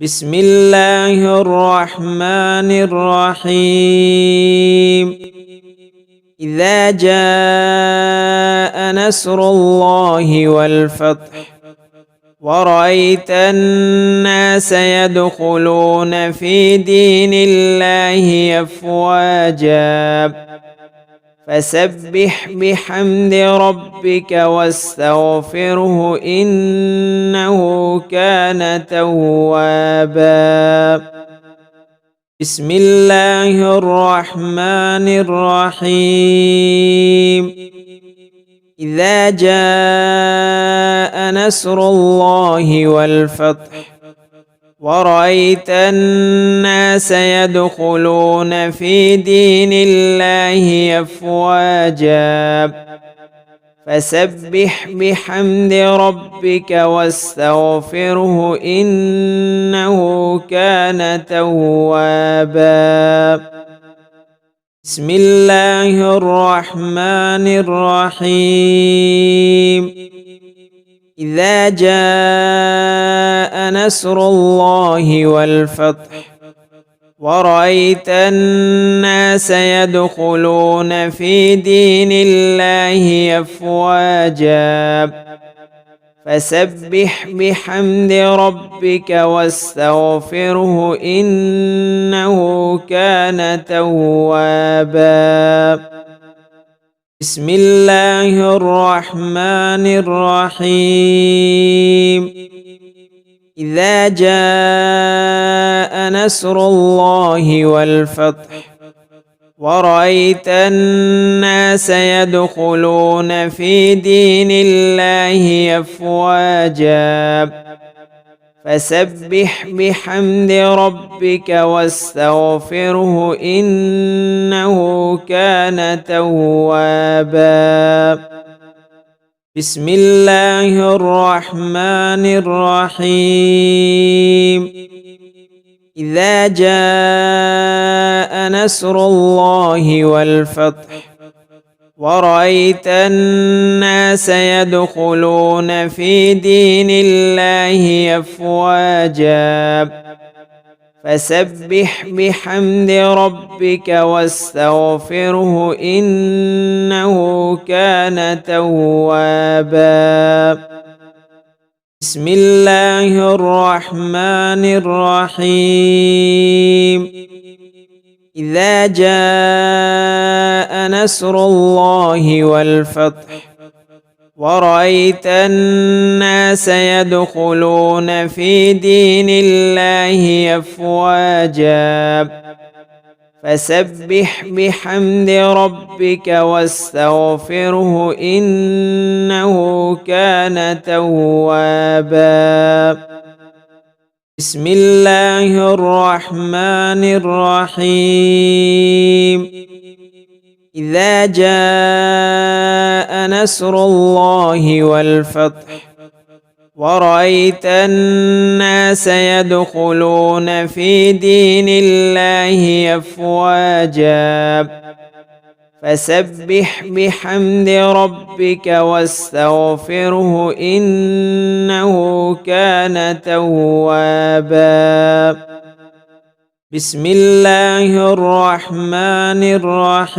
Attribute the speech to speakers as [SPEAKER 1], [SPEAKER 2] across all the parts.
[SPEAKER 1] بسم الله الرحمن الرحيم. إذا جاء نصر الله والفتح ورأيت الناس يدخلون في دين الله أفواجا فسبح بحمد ربك واستغفره إنه كان توابا. بسم الله الرحمن الرحيم. إذا جاء نصر الله والفتح ورأيت الناس يدخلون في دين الله أفواجا فسبح بحمد ربك واستغفره إنه كان توابا. بسم الله الرحمن الرحيم. إذا جاء نصر الله والفتح ورأيت الناس يدخلون في دين الله أفواجا فسبح بحمد ربك واستغفره إنه كان توابا. بسم الله الرحمن الرحيم. إذا جاء نصر الله والفتح ورأيت الناس يدخلون في دين الله أفواجا فسبح بحمد ربك واستغفره إنه كان توابا. بسم الله الرحمن الرحيم. إذا جاء نصر الله والفتح ورأيت الناس يدخلون في دين الله أفواجا فسبح بحمد ربك واستغفره إنه كان توابا. بسم الله الرحمن الرحيم. إذا جاء نصر الله والفتح ورأيت الناس يدخلون في دين الله أفواجا فسبح بحمد ربك واستغفره إنه كان توابا. بسم الله الرحمن الرحيم. إذا جاء نصر الله والفتح ورأيت الناس يدخلون في دين الله أفواجا فسبح بحمد ربك واستغفره إنه كان توابا. بسم الله الرحمن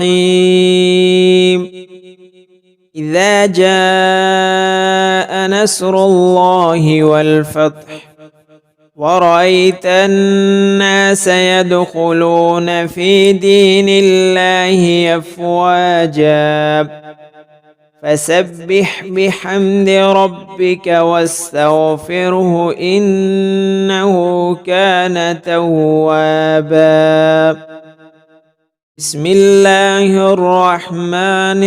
[SPEAKER 1] الرحيم. إذا جاء نصر الله والفتح ورأيت الناس يدخلون في دين الله أفواجا فسبح بحمد ربك واستغفره إنه كان توابا. بسم الله الرحمن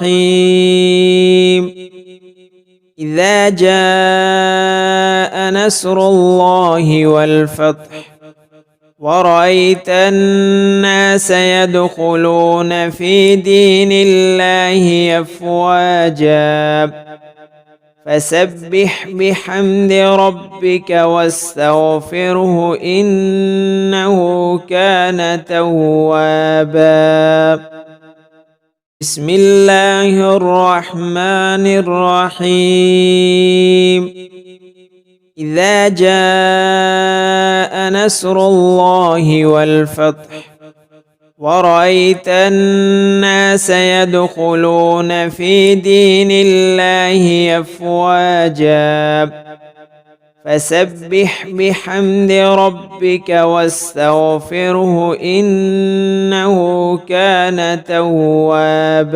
[SPEAKER 1] الرحيم. إذا جاء نصر الله والفتح ورأيت الناس يدخلون في دين الله أفواجا فسبح بحمد ربك واستغفره إنه كان توابا. بسم الله الرحمن الرحيم. إذا جاء جاء نصر الله والفتح ورأيت الناس يدخلون في دين الله أفواجا فسبح بحمد ربك واستغفره إنه كان توابا.